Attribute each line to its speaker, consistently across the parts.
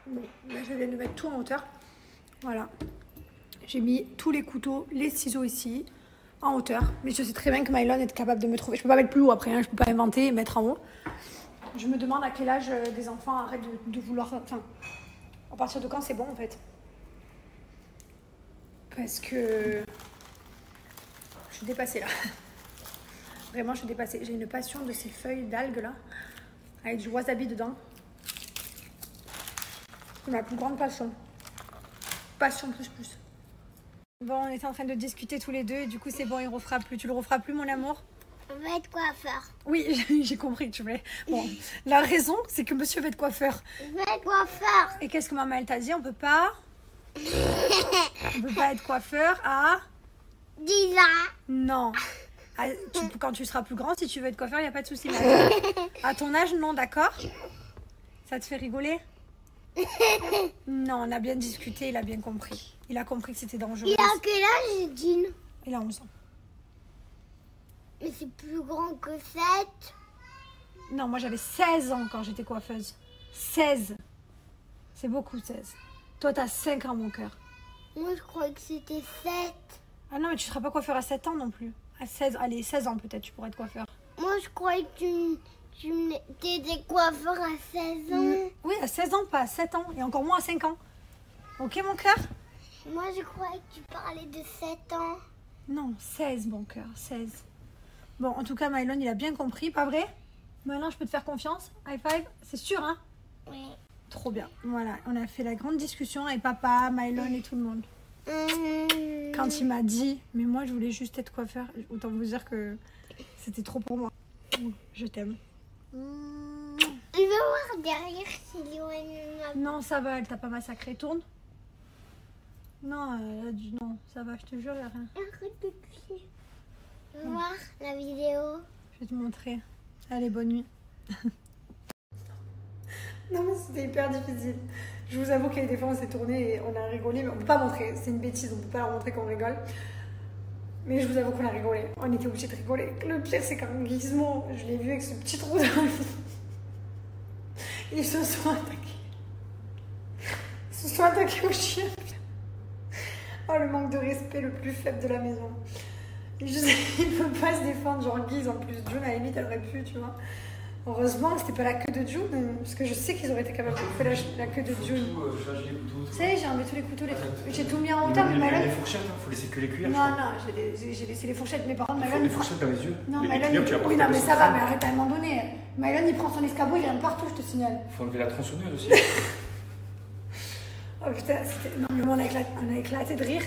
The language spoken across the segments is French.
Speaker 1: Bon, là je viens de mettre tout en hauteur. Voilà. J'ai mis tous les couteaux, les ciseaux ici, en hauteur. Mais je sais très bien que Mylon est capable de me trouver. Je peux pas mettre plus haut après, hein. Je peux pas inventer et mettre en haut. Je me demande à quel âge des enfants arrêtent de vouloir... Enfin, à partir de quand c'est bon en fait. Parce que... Je suis dépassée là. Vraiment, je suis dépassée. J'ai une passion de ces feuilles d'algues là, avec du wasabi dedans. C'est ma plus grande passion. Passion plus plus. Bon, on est en train de discuter tous les deux et du coup c'est bon, il refera plus. Tu le referas plus, mon amour?
Speaker 2: On va être coiffeur.
Speaker 1: Oui, j'ai compris que tu voulais. Bon, la raison, c'est que monsieur va être coiffeur.
Speaker 2: On va être coiffeur.
Speaker 1: Et qu'est-ce que maman elle t'a dit? On peut pas être coiffeur à
Speaker 2: 10 ans.
Speaker 1: non. Quand tu seras plus grand, si tu veux être coiffeur, il n'y a pas de souci. À ton âge, non, d'accord? Ça te fait rigoler? Non, on a bien discuté, il a bien compris. Il a compris que c'était dangereux.
Speaker 2: Il a quel âge, Jean?
Speaker 1: Il a 11 ans.
Speaker 2: Mais c'est plus grand que 7.
Speaker 1: Non, moi j'avais 16 ans quand j'étais coiffeuse. 16. C'est beaucoup, 16. Toi, t'as 5 ans, mon cœur.
Speaker 2: Moi, je croyais que c'était 7.
Speaker 1: Ah non, mais tu seras pas coiffeur à 7 ans non plus. À 16, allez, 16 ans peut-être, tu pourrais être coiffeur.
Speaker 2: Moi, je croyais que tu étais coiffeur à 16 ans.
Speaker 1: Oui, à 16 ans, pas à 7 ans. Et encore moins à 5 ans. Ok, mon cœur?
Speaker 2: Moi, je croyais que tu parlais de 7 ans.
Speaker 1: Non, 16, mon cœur, 16. Bon, en tout cas, Mylon, il a bien compris, pas vrai? Maintenant, je peux te faire confiance? High five? C'est sûr, hein?
Speaker 2: Oui.
Speaker 1: Trop bien. Voilà, on a fait la grande discussion avec papa, Mylon et tout le monde. Quand il m'a dit, mais moi, je voulais juste être coiffeur, autant vous dire que c'était trop pour moi. Je t'aime.
Speaker 2: Il veut voir derrière s'il y a une...
Speaker 1: Non, ça va, elle t'a pas massacré. Tourne. Non, non, ça va, je te jure, il n'y a rien.
Speaker 2: Arrête de toucher. Tu veux voir la vidéo?
Speaker 1: Je vais te montrer. Allez, bonne nuit. Non, mais c'était hyper difficile. Je vous avoue qu'il y a des fois, on s'est tourné et on a rigolé, mais on ne peut pas montrer. C'est une bêtise, on ne peut pas leur montrer qu'on rigole. Mais je vous avoue qu'on a rigolé. On était obligés de rigoler. Le pire, c'est quand Gizmo, je l'ai vu avec ce petit trou dans le... Ils se sont attaqués. Ils se sont attaqués au chien. Oh, le manque de respect le plus faible de la maison. Il ne peut pas se défendre, genre Giz en plus. June, à la limite, elle aurait pu, tu vois. Heureusement, c'était pas la queue de June, parce que je sais qu'ils auraient été capables de faire la queue de June. Tu sais, j'ai enlevé tous les couteaux, les trucs. J'ai tout mis en hauteur, mais Mylon...
Speaker 3: Les fourchettes, il faut laisser que les cuillères.
Speaker 1: Non, non, j'ai laissé les fourchettes, mais par contre, Mylon...
Speaker 3: Les fourchettes dans les yeux.
Speaker 1: Non,
Speaker 3: les
Speaker 1: Mylon...
Speaker 3: cuillères, tu vas pas
Speaker 1: Oui,
Speaker 3: faire
Speaker 1: non, mais
Speaker 3: ça.
Speaker 1: ça va, mais arrête à un moment donné. Mylon, il prend son escabeau, il vient partout, je te signale.
Speaker 3: Il faut enlever la tronçonneuse aussi.
Speaker 1: Oh putain, c'était... Non, mais on a éclaté de rire.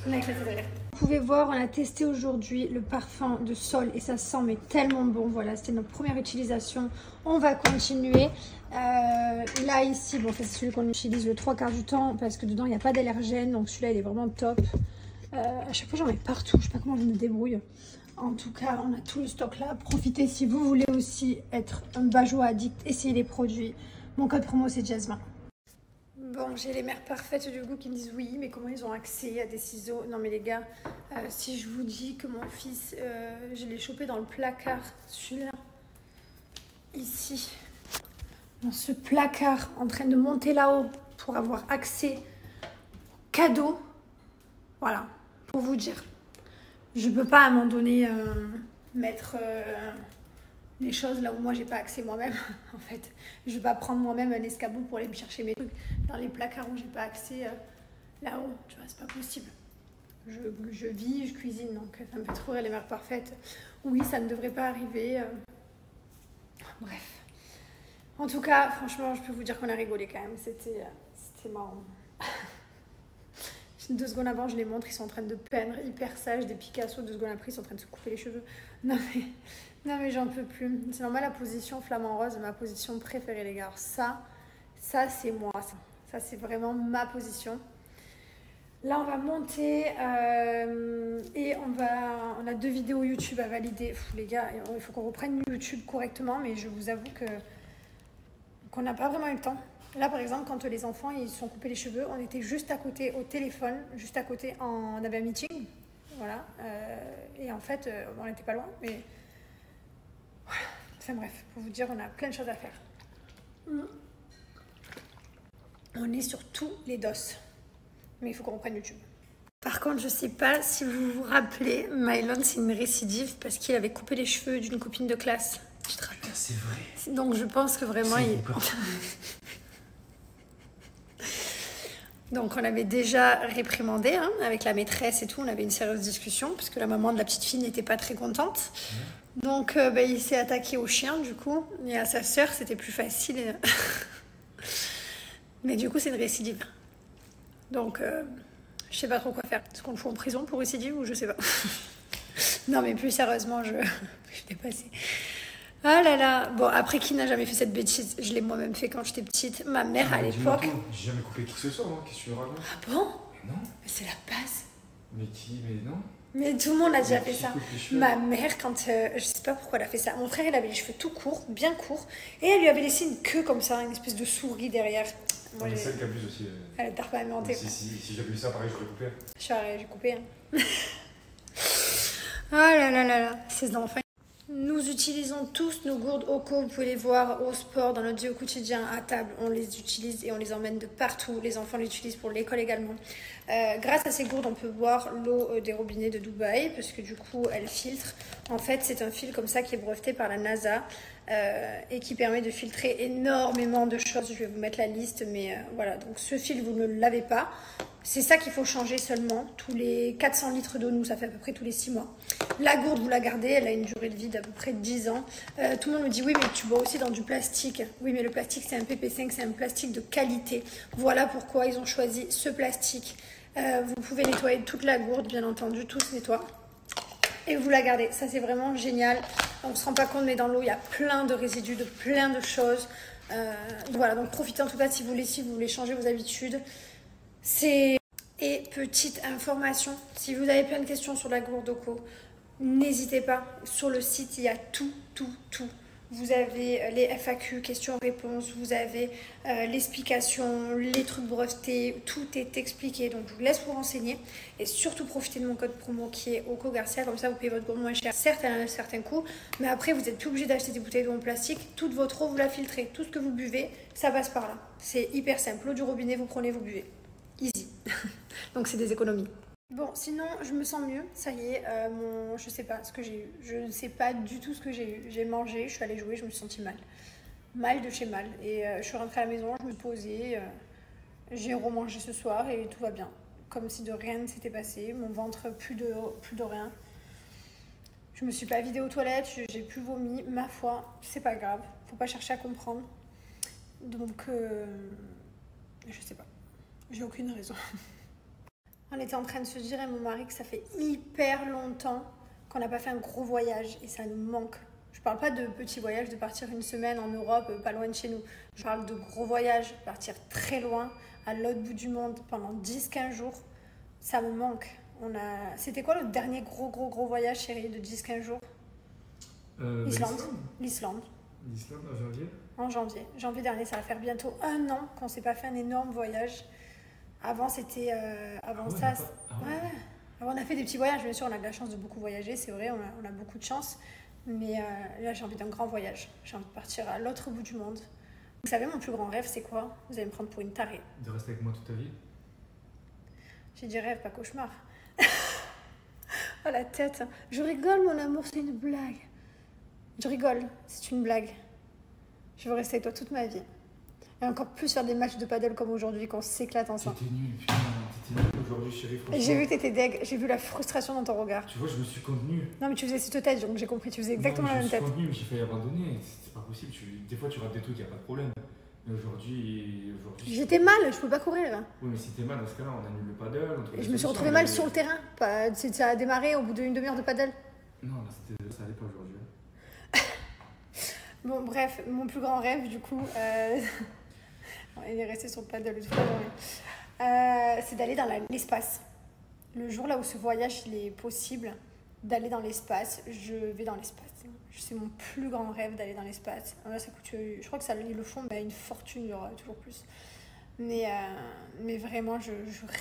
Speaker 1: On a éclaté de rire. Vous pouvez voir, on a testé aujourd'hui le parfum de Sol et ça sent mais tellement bon. Voilà, c'était notre première utilisation. On va continuer. Là, ici, bon, c'est celui qu'on utilise le 3/4 du temps parce que dedans, il n'y a pas d'allergène. Donc celui-là, il est vraiment top. À chaque fois, j'en mets partout. Je sais pas comment je me débrouille. En tout cas, on a tout le stock là. Profitez si vous voulez aussi être un bajo addict. Essayez les produits. Mon code promo, c'est Jasmin. Bon, j'ai les mères parfaites du goût qui me disent oui, mais comment ils ont accès à des ciseaux? Non mais les gars, si je vous dis que mon fils, je l'ai chopé dans le placard, celui-là, ici, dans ce placard, en train de monter là-haut pour avoir accès cadeau, voilà, pour vous dire. Je peux pas à un moment donné mettre... les choses là où moi j'ai pas accès moi-même en fait, je vais pas prendre moi-même un escabeau pour aller me chercher mes trucs dans les placards où j'ai pas accès là-haut, tu vois, c'est pas possible. Je vis, je cuisine, donc ça me fait trop rire les mères parfaites. Oui, ça ne devrait pas arriver. Bref, en tout cas, franchement, je peux vous dire qu'on a rigolé quand même, c'était marrant. 2 secondes avant, je les montre, ils sont en train de peindre, hyper sages, des Picasso. 2 secondes après, ils sont en train de se couper les cheveux. Non mais j'en peux plus. C'est normal, la position flamant rose, ma position préférée, les gars. Alors ça c'est moi. Ça c'est vraiment ma position. Là, on va monter et on a 2 vidéos YouTube à valider. Les gars, il faut qu'on reprenne YouTube correctement, mais je vous avoue qu'on n'a pas vraiment eu le temps. Là, par exemple, quand les enfants ils se sont coupés les cheveux, on était juste à côté au téléphone, juste à côté, on avait un meeting, voilà. Et en fait, on n'était pas loin, mais voilà. Enfin bref, pour vous dire, on a plein de choses à faire. On est sur tous les dos. Mais il faut qu'on reprenne YouTube. Par contre, je sais pas si vous vous rappelez, Mylon, c'est une récidive parce qu'il avait coupé les cheveux d'une copine de classe. Tu te rappelles?
Speaker 3: C'est vrai.
Speaker 1: Donc je pense que vraiment il... Donc on l'avait déjà réprimandé hein, avec la maîtresse et tout, on avait une sérieuse discussion parce que la maman de la petite fille n'était pas très contente. Donc il s'est attaqué au chien du coup et à sa sœur c'était plus facile. Mais du coup c'est une récidive. Donc je sais pas trop quoi faire. Est-ce qu'on le fout en prison pour récidive ou je sais pas. Non mais plus sérieusement je suis dépassée. Ah là là. Bon après qui n'a jamais fait cette bêtise? Je l'ai moi-même fait quand j'étais petite. Ma mère à l'époque.
Speaker 3: J'ai jamais coupé qui que ce soit, moi. Qu'est-ce que tu me racontes?
Speaker 1: Ah bon?
Speaker 3: Mais non.
Speaker 1: Mais c'est la base.
Speaker 3: Mais qui? Mais non.
Speaker 1: Mais tout le monde a déjà fait
Speaker 3: Qui
Speaker 1: ça.
Speaker 3: coupe les cheveux?
Speaker 1: Ma mère, quand je sais pas pourquoi elle a fait ça. Mon frère, il avait les cheveux tout courts, bien courts, et elle lui avait laissé une queue comme ça, une espèce de souris derrière. Moi,
Speaker 3: Mais celle qui abuse aussi.
Speaker 1: elle a pas inventé.
Speaker 3: Si j'avais eu ça, pareil, j'aurais coupé.
Speaker 1: J'ai coupé. Hein. Ah là là là là, ces enfants. Nous utilisons tous nos gourdes Oco, vous pouvez les voir au sport, dans notre vie au quotidien, à table, on les utilise et on les emmène de partout. Les enfants l'utilisent pour l'école également. Grâce à ces gourdes, on peut boire l'eau des robinets de Dubaï parce que du coup, elle filtre. En fait, c'est un fil comme ça qui est breveté par la NASA et qui permet de filtrer énormément de choses. Je vais vous mettre la liste, mais voilà. Donc ce fil, vous ne le lavez pas. C'est ça qu'il faut changer seulement. Tous les 400 litres d'eau, nous, ça fait à peu près tous les 6 mois. La gourde, vous la gardez, elle a une durée de vie d'à peu près 10 ans. Tout le monde me dit, oui, mais tu bois aussi dans du plastique. Oui, mais le plastique, c'est un PP5, c'est un plastique de qualité. Voilà pourquoi ils ont choisi ce plastique. Vous pouvez nettoyer toute la gourde, bien entendu, tout se nettoie. Et vous la gardez. Ça, c'est vraiment génial. On ne se rend pas compte, mais dans l'eau, il y a plein de résidus, de plein de choses. Voilà, donc profitez en tout cas si vous voulez changer vos habitudes. Et petite information, si vous avez plein de questions sur la gourde Oco, n'hésitez pas. Sur le site, il y a tout. Vous avez les FAQ, questions-réponses, vous avez l'explication, les trucs brevetés, tout est expliqué. Donc je vous laisse vous renseigner et surtout profitez de mon code promo qui est Oco Garcia, comme ça vous payez votre gourde moins cher. Certes, elle a un certain coût, mais après vous n'êtes plus obligé d'acheter des bouteilles d'eau en plastique. Toute votre eau, vous la filtrez. Tout ce que vous buvez, ça passe par là. C'est hyper simple. L'eau du robinet, vous prenez, vous buvez. Easy. Donc c'est des économies. Bon, sinon je me sens mieux, ça y est, je sais pas ce que j'ai eu, je ne sais pas du tout ce que j'ai eu. J'ai mangé, je suis allée jouer, je me suis sentie mal de chez mal. Et je suis rentrée à la maison, je me posais, j'ai remangé ce soir et tout va bien. Comme si de rien ne s'était passé, mon ventre plus de rien. Je me suis pas vidée aux toilettes, j'ai plus vomi, ma foi, c'est pas grave, faut pas chercher à comprendre. Donc, je sais pas, j'ai aucune raison. On était en train de se dire, et mon mari, que ça fait hyper longtemps qu'on n'a pas fait un gros voyage et ça nous manque. Je parle pas de petits voyages, de partir une semaine en Europe, pas loin de chez nous. Je parle de gros voyages, partir très loin, à l'autre bout du monde, pendant 10-15 jours. Ça me manque. C'était quoi le dernier gros voyage, chérie, de 10-15 jours? L'Islande.
Speaker 3: L'Islande en janvier?
Speaker 1: En janvier. Janvier dernier, ça va faire bientôt 1 an qu'on s'est pas fait un énorme voyage. Avant, c'était... avant ça... Ouais. Avant, on a fait des petits voyages. Bien sûr, on a de la chance de beaucoup voyager. C'est vrai, on a beaucoup de chance. Mais là, j'ai envie d'un grand voyage. J'ai envie de partir à l'autre bout du monde. Vous savez, mon plus grand rêve, c'est quoi? Vous allez me prendre pour une tarée.
Speaker 3: De rester avec moi toute ta vie?
Speaker 1: J'ai dit rêve, pas cauchemar. Oh, la tête. Je rigole, mon amour, c'est une blague. Je rigole, c'est une blague. Je veux rester avec toi toute ma vie. Et encore plus faire des matchs de paddle comme aujourd'hui, qu'on s'éclate ensemble.
Speaker 3: T'étais nul, putain, t'étais nul aujourd'hui, chérie, franchement.
Speaker 1: J'ai vu que t'étais deg, j'ai vu la frustration dans ton regard.
Speaker 3: Tu vois, je me suis contenu.
Speaker 1: Non, mais tu faisais cette tête, donc j'ai compris, tu faisais exactement la même tête.
Speaker 3: Je me suis contenu, mais j'ai failli abandonner. C'est pas possible, des fois tu rates des trucs, y a pas de problème. Mais aujourd'hui.
Speaker 1: J'étais mal, je pouvais pas courir.
Speaker 3: Oui, mais si t'es mal, dans ce cas-là, on annule le paddle.
Speaker 1: Et je me suis retrouvée mal sur le terrain. Ça a démarré au bout d'une demi-heure de paddle.
Speaker 3: Non, là, ça allait pas aujourd'hui.
Speaker 1: Bon, bref, mon plus grand rêve, du coup. Il est resté sur le paddle toute la journée. C'est d'aller dans l'espace. Le jour là où ce voyage il est possible, d'aller dans l'espace, je vais dans l'espace. C'est mon plus grand rêve d'aller dans l'espace. Là, ça coûte, je crois que ça, ils le font, mais à une fortune, il y aura toujours plus. Mais vraiment, je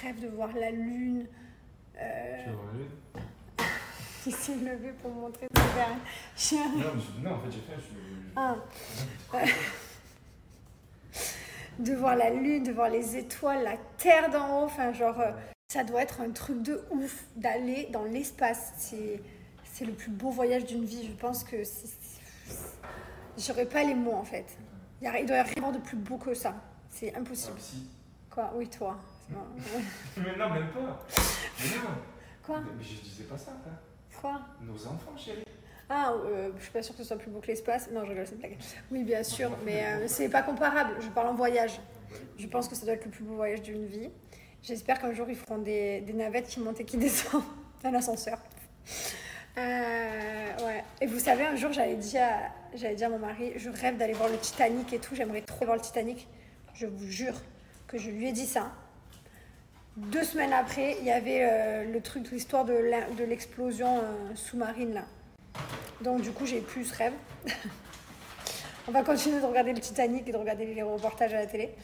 Speaker 1: rêve de voir la Lune.
Speaker 3: Tu vas voir la Lune?
Speaker 1: Il s'est levé pour me montrer son verre.
Speaker 3: Non, en fait, j'ai fait.
Speaker 1: de voir la lune, de voir les étoiles, la terre d'en haut. Enfin, genre, ça doit être un truc de ouf d'aller dans l'espace. C'est le plus beau voyage d'une vie. Je pense que j'aurais pas les mots en fait. Il doit y avoir de plus beau que ça. C'est impossible.
Speaker 3: Si.
Speaker 1: Quoi? Oui, toi.
Speaker 3: Mais non, même pas. Mais non.
Speaker 1: Quoi?
Speaker 3: Mais je disais pas ça. Hein.
Speaker 1: Quoi?
Speaker 3: Nos enfants, chérie.
Speaker 1: Ah, je suis pas sûre que ce soit plus beau que l'espace. Non, je rigole, c'est une blague. Oui, bien sûr, mais c'est pas comparable. Je parle en voyage. Je pense que ça doit être le plus beau voyage d'une vie. J'espère qu'un jour, ils feront des navettes qui montent et qui descendent. Un ascenseur. Ouais. Et vous savez, un jour, j'avais dit à mon mari, je rêve d'aller voir le Titanic et tout. J'aimerais trop voir le Titanic. Je vous jure que je lui ai dit ça. 2 semaines après, il y avait le truc, l'histoire de l'explosion sous-marine là. Donc du coup, j'ai plus ce rêve. On va continuer de regarder le Titanic et de regarder les reportages à la télé.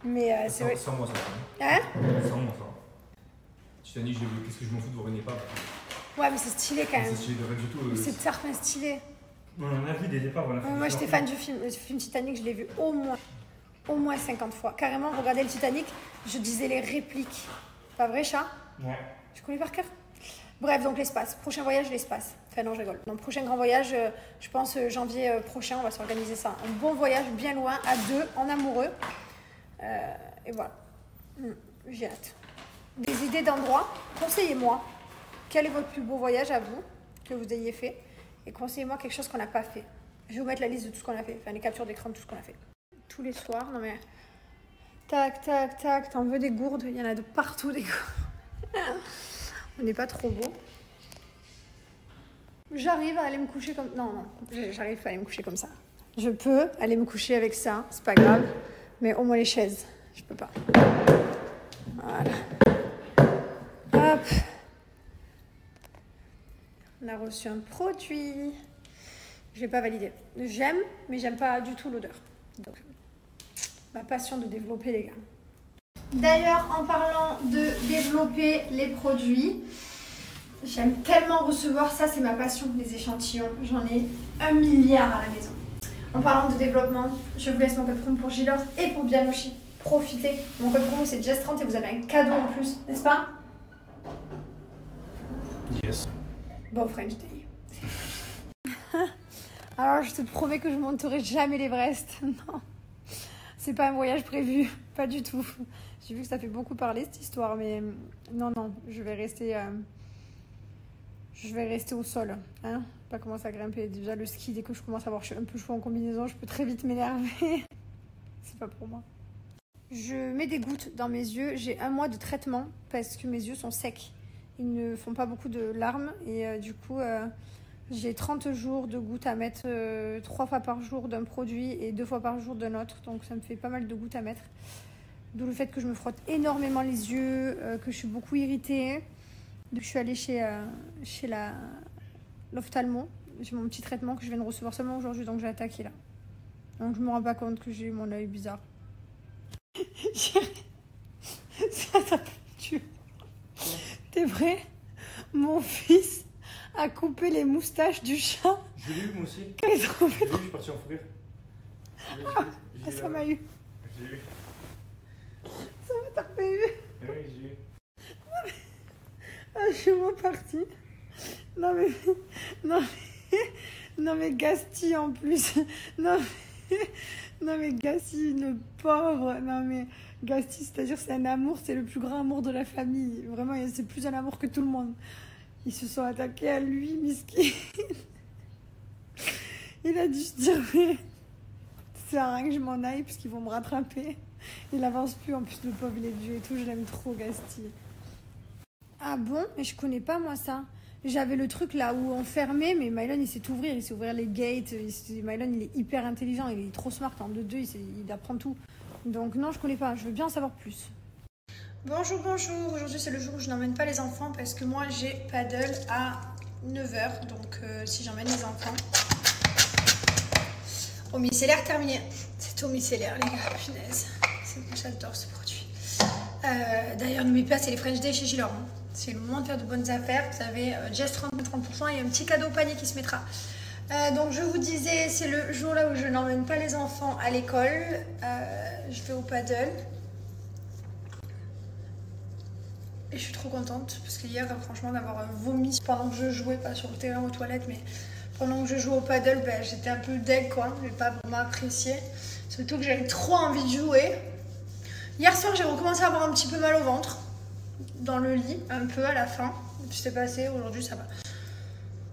Speaker 1: Mais c'est vrai.
Speaker 3: Sans moi, ça.
Speaker 1: Hein?
Speaker 3: Sans moi, ça. Titanic, je l'ai vu. Qu'est-ce que je m'en fous de voir une épave?
Speaker 1: Ouais, mais c'est stylé quand même.
Speaker 3: C'est stylé de rien du tout.
Speaker 1: C'est certain stylé.
Speaker 3: On en a vu des épaves.
Speaker 1: Moi, j'étais fan du film. Le film Titanic, je l'ai vu au moins 50 fois. Carrément, regarder le Titanic, je disais les répliques. Pas vrai, chat?
Speaker 3: Ouais.
Speaker 1: Tu connais par cœur? Bref, donc l'espace. Prochain voyage, l'espace. Enfin non, je rigole. Donc prochain grand voyage, je pense janvier prochain, on va s'organiser ça. Un bon voyage bien loin, à 2, en amoureux. Et voilà. J'ai hâte. Des idées d'endroits? Conseillez-moi. Quel est votre plus beau voyage à vous, que vous ayez fait? Et conseillez-moi quelque chose qu'on n'a pas fait. Je vais vous mettre la liste de tout ce qu'on a fait. Enfin, les captures d'écran de tout ce qu'on a fait. Tous les soirs, non mais... Tac, tac, tac. T'en veux des gourdes? Il y en a de partout, des gourdes. On n'est pas trop beau. J'arrive à aller me coucher comme... Non, j'arrive pas à aller me coucher comme ça. Je peux aller me coucher avec ça, c'est pas grave. Mais au moins les chaises, je peux pas. Voilà. Hop. On a reçu un produit. Je vais pas valider. J'aime, mais j'aime pas du tout l'odeur. Donc, ma passion de développer les gars. D'ailleurs, en parlant de développer les produits, j'aime tellement recevoir ça, c'est ma passion, les échantillons. J'en ai 1 milliard à la maison. En parlant de développement, je vous laisse mon code promo pour Gilor et pour Bianoshi. Profitez. Mon code promo c'est Jess30 et vous avez un cadeau en plus, n'est-ce pas?
Speaker 3: Yes.
Speaker 1: Bon French Day. Alors je te promets que je monterai jamais l'Everest. Non. C'est pas un voyage prévu, pas du tout. J'ai vu que ça fait beaucoup parler cette histoire, mais non, je vais rester au sol, hein. Pas commencer à grimper. Déjà le ski, dès que je commence à avoir un peu chaud en combinaison, je peux très vite m'énerver. C'est pas pour moi. Je mets des gouttes dans mes yeux. J'ai 1 mois de traitement parce que mes yeux sont secs. Ils ne font pas beaucoup de larmes et du coup j'ai 30 jours de gouttes à mettre 3 fois par jour d'un produit et 2 fois par jour d'un autre. Donc ça me fait pas mal de gouttes à mettre. D'où le fait que je me frotte énormément les yeux, que je suis beaucoup irritée. Donc je suis allée chez l'ophtalmo. J'ai mon petit traitement que je viens de recevoir seulement aujourd'hui, donc j'ai attaqué là. Donc je me rends pas compte que j'ai mon œil bizarre. Ça peut me tuer. T'es vrai? Mon fils a coupé les moustaches du chat.
Speaker 3: Je l'ai eu moi aussi.
Speaker 1: Quand il est tombé.
Speaker 3: Je suis parti en fou rire.
Speaker 1: Ça m'a eu.
Speaker 3: J'ai eu.
Speaker 1: Ça m'a tapé eu.
Speaker 3: Oui, j'ai eu.
Speaker 1: Ah, je suis repartie. Non mais Gasti en plus. Non mais Gasti, le pauvre. Non mais Gasti, c'est-à-dire c'est un amour, c'est le plus grand amour de la famille. Vraiment, c'est plus un amour que tout le monde. Ils se sont attaqués à lui, miskin. Il a dû se dire, mais c'est rien que je m'en aille parce qu'ils vont me rattraper. Il avance plus, en plus le pauvre il est vieux et tout, je l'aime trop Gasti. Ah bon? Mais je connais pas moi ça. J'avais le truc là où on fermait, mais Mylon il sait ouvrir, il sait ouvrir les gates. Mylon il est hyper intelligent, il est trop smart en 2-2, il apprend tout. Donc non, je connais pas, je veux bien en savoir plus. Bonjour, aujourd'hui c'est le jour où je n'emmène pas les enfants parce que moi j'ai paddle à 9h, donc si j'emmène les enfants. Au micellaire terminé. C'est au micellaire les gars, punaise. J'adore ce produit. D'ailleurs n'oubliez pas, c'est les French Day chez Gilor. C'est le moment de faire de bonnes affaires. Vous avez Jess 30% et un petit cadeau au panier qui se mettra. Donc je vous disais, c'est le jour là où je n'emmène pas les enfants à l'école. Je vais au paddle. Et je suis trop contente parce qu'hier, franchement, d'avoir vomi pendant que je jouais, pas sur le terrain aux toilettes, mais pendant que je jouais au paddle, ben, j'étais un peu deg quoi. Je n'ai pas vraiment apprécié. Surtout que j'avais trop envie de jouer. Hier soir, j'ai recommencé à avoir un petit peu mal au ventre. Dans le lit, un peu à la fin. C'est passé, aujourd'hui ça va.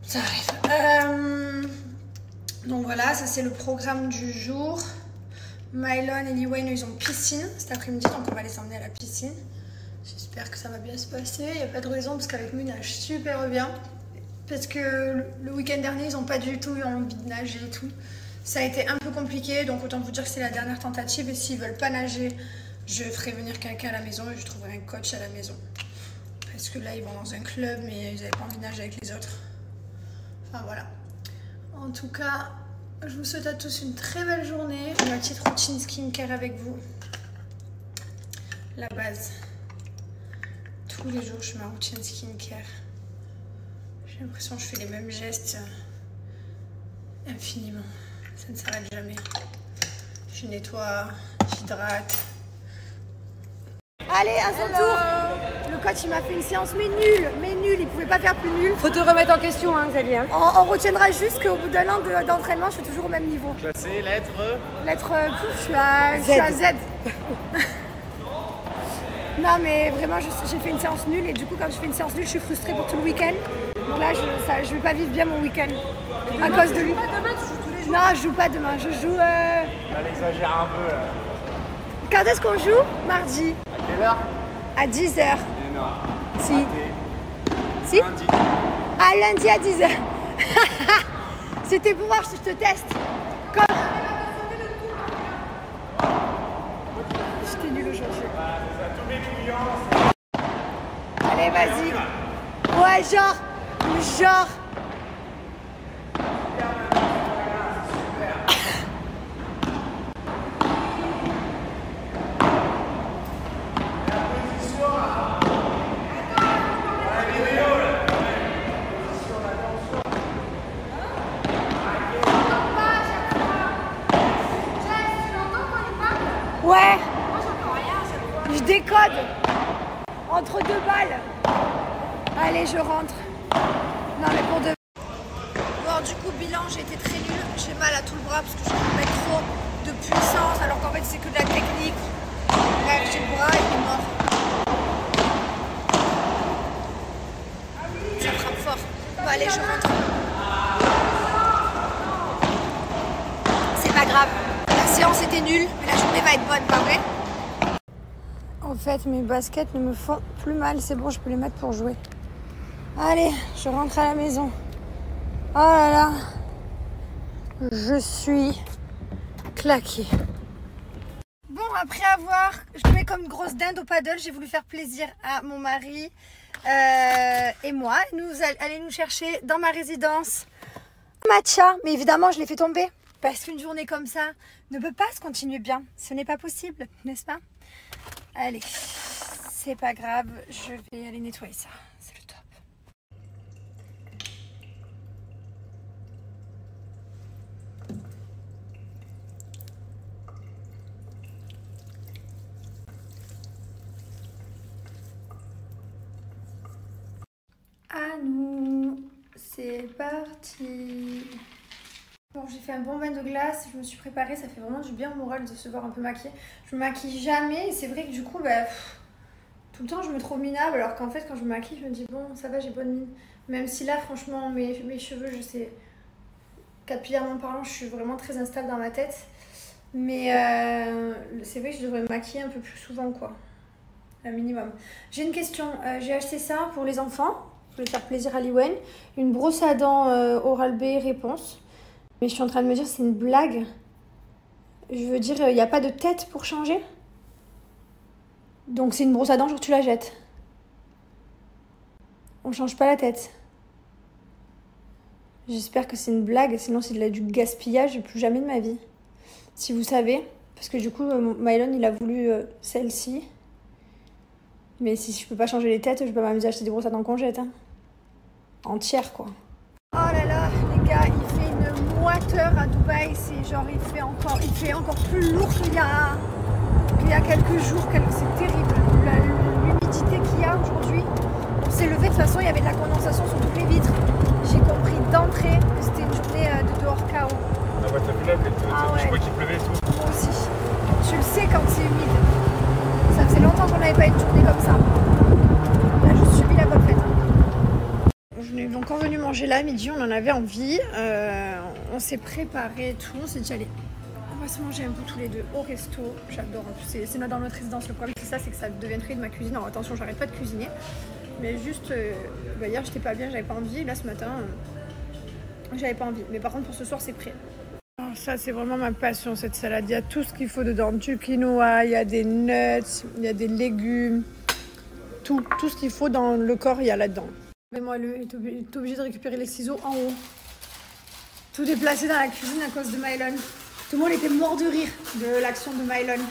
Speaker 1: Ça arrive. Donc voilà, ça c'est le programme du jour. Mylon et Liwayne, ils ont piscine cet après-midi, donc on va les emmener à la piscine. J'espère que ça va bien se passer. Il n'y a pas de raison parce qu'avec nous, ils nagent super bien. Parce que le week-end dernier, ils n'ont pas du tout eu envie de nager et tout. Ça a été un peu compliqué, donc autant vous dire que c'est la dernière tentative. Et s'ils ne veulent pas nager, je ferai venir quelqu'un à la maison et je trouverai un coach à la maison. Parce que là, ils vont dans un club, mais ils n'avaient pas envie de nager avec les autres. Enfin voilà. En tout cas, je vous souhaite à tous une très belle journée. Ma petite routine skincare avec vous. La base. Tous les jours, je fais ma routine skincare. J'ai l'impression que je fais les mêmes gestes infiniment. Ça ne s'arrête jamais. Je nettoie, j'hydrate. Allez, à son tour. Le coach, il m'a fait une séance, mais nulle. Il pouvait pas faire plus nul.
Speaker 4: Faut te remettre en question, hein, Xavier.
Speaker 1: On retiendra juste qu'au bout d'un an d'entraînement, je suis toujours au même niveau.
Speaker 3: Classé, lettre.
Speaker 1: Lettre, je suis à Z. Non, mais vraiment, j'ai fait une séance nulle. Et du coup, quand je fais une séance nulle, je suis frustrée pour tout le week-end. Donc là, je vais pas vivre bien mon week-end. À cause de lui.
Speaker 4: Demain, tu joues tous les jours.
Speaker 1: Non, je joue pas demain. Je joue.
Speaker 3: Elle exagère un peu là.
Speaker 1: Quand est-ce qu'on joue? Mardi.
Speaker 3: À quelle heure?
Speaker 1: À 10h.
Speaker 3: Mais non.
Speaker 1: Si. Si?
Speaker 3: Lundi.
Speaker 1: Ah, lundi à 10h. C'était pour voir si je te teste. Comme... J'étais nulle aujourd'hui.
Speaker 3: Tous mes clients.
Speaker 1: Allez, vas-y. Ouais, genre. Ouais. Je décode. Entre deux balles. Allez, je rentre. Non, mais pour deux. Bon, du coup, bilan, j'ai été très nulle. J'ai mal à tout le bras parce que je mets trop de puissance alors qu'en fait, c'est que de la technique. Bref, j'ai le bras, il est mort. Ça frappe fort. Bon, allez, je rentre. C'est pas grave. La séance était nulle, mais la journée va être bonne, pas vrai? En fait, mes baskets ne me font plus mal. C'est bon, je peux les mettre pour jouer. Allez, je rentre à la maison. Oh là là. Je suis claquée. Bon, après avoir joué comme une grosse dinde au paddle, j'ai voulu faire plaisir à mon mari et moi. Nous allons nous chercher dans ma résidence matcha. Mais évidemment, je l'ai fait tomber. Parce qu'une journée comme ça ne peut pas se continuer bien. Ce n'est pas possible, n'est-ce pas? Allez, c'est pas grave, je vais aller nettoyer ça. C'est le top. À nous, c'est parti. Bon, j'ai fait un bon bain de glace, je me suis préparée, ça fait vraiment du bien au moral de se voir un peu maquillée. Je me maquille jamais et c'est vrai que du coup, tout le temps je me trouve minable alors qu'en fait quand je me maquille, je me dis bon, ça va, j'ai bonne mine. Même si là, franchement, mes cheveux, je sais, capillairement parlant, je suis vraiment très instable dans ma tête. Mais c'est vrai que je devrais me maquiller un peu plus souvent, quoi. Un minimum. J'ai une question, j'ai acheté ça pour les enfants, pour faire plaisir à Liwen. Une brosse à dents Oral-B réponse. Mais je suis en train de me dire, c'est une blague. Je veux dire, il n'y a pas de tête pour changer. Donc c'est une brosse à dents, genre tu la jettes. On change pas la tête. J'espère que c'est une blague, sinon c'est du gaspillage, plus jamais de ma vie. Si vous savez, parce que du coup, Mylon, il a voulu celle-ci. Mais si je peux pas changer les têtes, je peux pas m'amuser à acheter des brosses à dents qu'on jette. Hein. Entières, quoi. Oh là là, les gars, il fait une moiteur à Dubaï, c'est genre il fait encore plus lourd qu'il y a quelques jours, c'est terrible. L'humidité qu'il y a aujourd'hui, on s'est levé de toute façon, il y avait de la condensation sur toutes les vitres. J'ai compris d'entrée que c'était une journée de dehors KO.
Speaker 3: Ah ouais, t'as vu là, je crois qu'il pleuvait et tout.
Speaker 1: Moi aussi. Tu le sais quand c'est humide. Ça faisait longtemps qu'on n'avait pas une journée comme ça. Là, je suis mis la bonne fête. On est donc venu manger là à midi, on en avait envie. On s'est préparé et tout. On s'est dit, allez, on va se manger un peu tous les deux au resto. J'adore. En plus, c'est dans notre résidence. Le problème, c'est ça, c'est que ça deviendrait de ma cuisine. Alors attention, j'arrête pas de cuisiner. Mais juste, hier, j'étais pas bien, j'avais pas envie. Là, ce matin, j'avais pas envie. Mais par contre, pour ce soir, c'est prêt. Alors ça, c'est vraiment ma passion, cette salade. Il y a tout ce qu'il faut dedans. Du quinoa, il y a des nuts, il y a des légumes. Tout ce qu'il faut dans le corps, il y a là-dedans. Mais moi, il est obligé de récupérer les ciseaux en haut. Tout est placé dans la cuisine à cause de Mylon. Tout le monde était mort de rire de l'action de Mylon.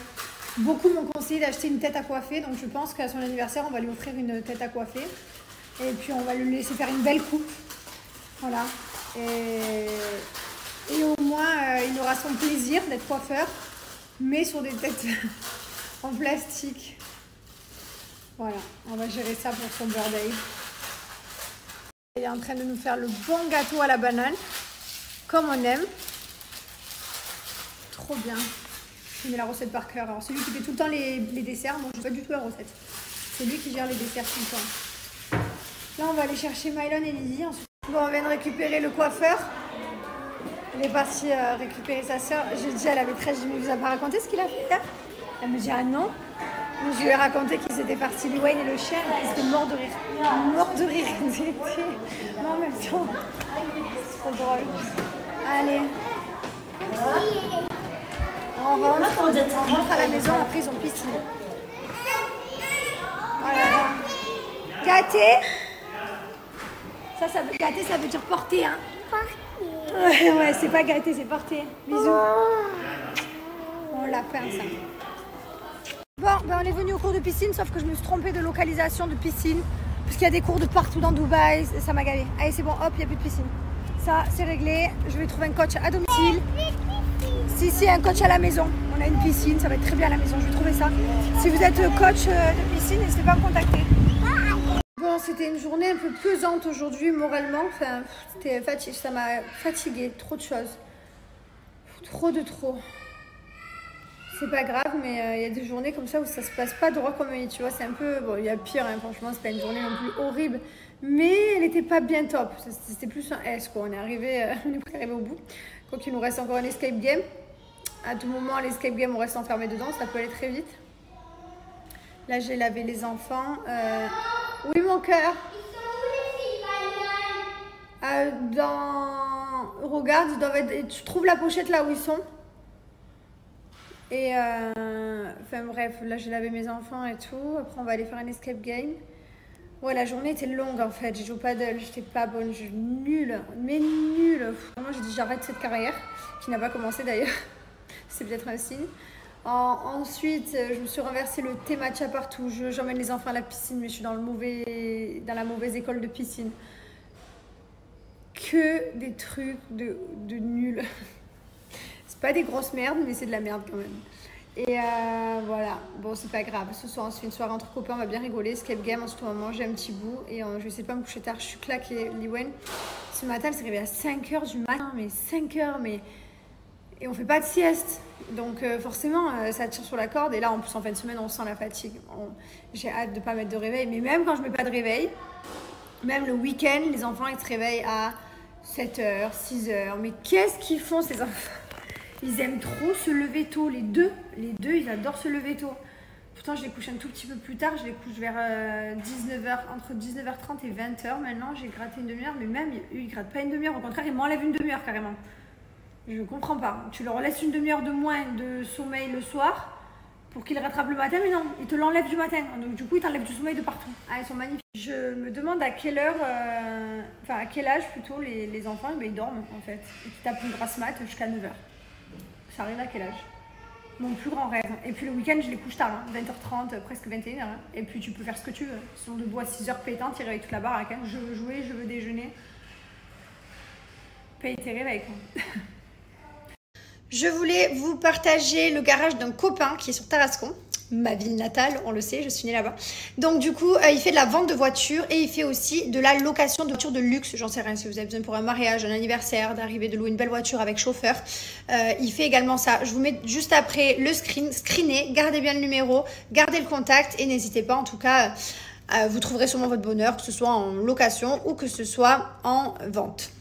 Speaker 1: Beaucoup m'ont conseillé d'acheter une tête à coiffer. Donc je pense qu'à son anniversaire, on va lui offrir une tête à coiffer. Et puis on va lui laisser faire une belle coupe. Voilà. Et au moins, il aura son plaisir d'être coiffeur. Mais sur des têtes en plastique. Voilà. On va gérer ça pour son birthday. Il est en train de nous faire le bon gâteau à la banane, comme on aime. Trop bien. Il met la recette par cœur. Alors c'est lui qui fait tout le temps les desserts. Moi je ne fais pas du tout la recette. C'est lui qui gère les desserts tout le temps. Là on va aller chercher Mylon et Lily. Bon, on vient de récupérer le coiffeur. Il est parti récupérer sa soeur. J'ai dit à la maîtresse, je ne vous ai pas raconté ce qu'il a fait là. Elle me dit ah non. Je lui ai raconté qu'ils étaient partis, Wayne et le chien, ils étaient morts de rire. Morts de rire, ils étaient. Mais en même temps, c'est trop drôle. Allez. On rentre à la maison, après ils ont piscine. Voilà. Gâter. Gâter, ça veut dire porter, hein. Porter. Ouais, c'est pas gâter, c'est porter. Bisous. On l'a fait, ça. Bon, ben on est venu au cours de piscine, sauf que je me suis trompée de localisation de piscine. Parce qu'il y a des cours de partout dans Dubaï, ça m'a gavé. Allez, c'est bon, hop, il n'y a plus de piscine. Ça, c'est réglé. Je vais trouver un coach à domicile. Si, un coach à la maison. On a une piscine, ça va être très bien à la maison, je vais trouver ça. Si vous êtes coach de piscine, n'hésitez pas à me contacter. Bon, c'était une journée un peu pesante aujourd'hui, moralement. Enfin, ça m'a fatiguée, trop de choses. Trop. C'est pas grave, mais il y a des journées comme ça où ça se passe pas droit comme tu vois, c'est un peu... Bon, il y a pire, hein, franchement, c'est pas une journée non plus horrible, mais elle était pas bien top. C'était plus un S, quoi. On est presque arrivé au bout. Quoi qu'il nous reste encore un escape game. À tout moment, l'escape game, on reste enfermé dedans, ça peut aller très vite. Là, j'ai lavé les enfants. Oui, mon cœur. Regarde, ils doivent être... Tu trouves la pochette là où ils sont. Et enfin bref, là j'ai lavé mes enfants et tout. Après on va aller faire un escape game. Ouais, la journée était longue en fait. J'ai joué au paddle, j'étais pas bonne, je suis nulle, mais nulle. Moi j'ai dit j'arrête cette carrière, qui n'a pas commencé d'ailleurs. C'est peut-être un signe. Ensuite, je me suis renversé le thé matcha partout. J'emmène les enfants à la piscine, mais je suis dans la mauvaise école de piscine. Que des trucs de nuls. C'est pas des grosses merdes, mais c'est de la merde quand même. Et voilà, bon c'est pas grave. Ce soir on se fait une soirée entre copains, on va bien rigoler. Escape game, ensuite on va manger un petit bout. Et je vais essayer de pas me coucher tard, je suis claquée. Liwen, ce matin elle s'est réveillée à 5h du matin, mais 5h, mais... Et on fait pas de sieste. Donc forcément ça tire sur la corde. Et là en plus en fin de semaine on sent la fatigue. J'ai hâte de pas mettre de réveil. Mais même quand je mets pas de réveil, même le week-end, les enfants ils se réveillent à 7h, 6h. Mais qu'est-ce qu'ils font ces enfants? Ils aiment trop se lever tôt, les deux, ils adorent se lever tôt. Pourtant, je les couche un tout petit peu plus tard, je les couche vers 19h, entre 19h30 et 20h. Maintenant, j'ai gratté une demi-heure, mais même, eux, ils grattent pas une demi-heure. Au contraire, ils m'enlèvent une demi-heure carrément. Je comprends pas. Tu leur laisses une demi-heure de moins de sommeil le soir pour qu'ils rattrapent le matin, mais non, ils te l'enlèvent du matin. Donc, du coup, ils t'enlèvent du sommeil de partout. Ah, ils sont magnifiques. Je me demande à quelle heure, à quel âge plutôt les enfants, ils dorment en fait. Et qu'ils tapent une grasse mat jusqu'à 9h. Ça arrive à quel âge? Mon plus grand rêve. Et puis le week-end, je les couche tard, hein, 20h30, presque 21h. Hein. Et puis tu peux faire ce que tu veux. Ils sont debout à 6h pétantes, ils réveillent toute la baraque. Hein. Je veux jouer, je veux déjeuner.
Speaker 5: paye tes rêves avec moi.
Speaker 1: Je voulais vous partager le garage d'un copain qui est sur Tarascon, ma ville natale, on le sait, je suis née là-bas. Donc du coup, il fait de la vente de voitures et il fait aussi de la location de voitures de luxe. J'en sais rien, si vous avez besoin pour un mariage, un anniversaire, d'arriver de louer une belle voiture avec chauffeur. Il fait également ça. Je vous mets juste après le screenez, gardez bien le numéro, gardez le contact et n'hésitez pas en tout cas, vous trouverez sûrement votre bonheur, que ce soit en location ou que ce soit en vente.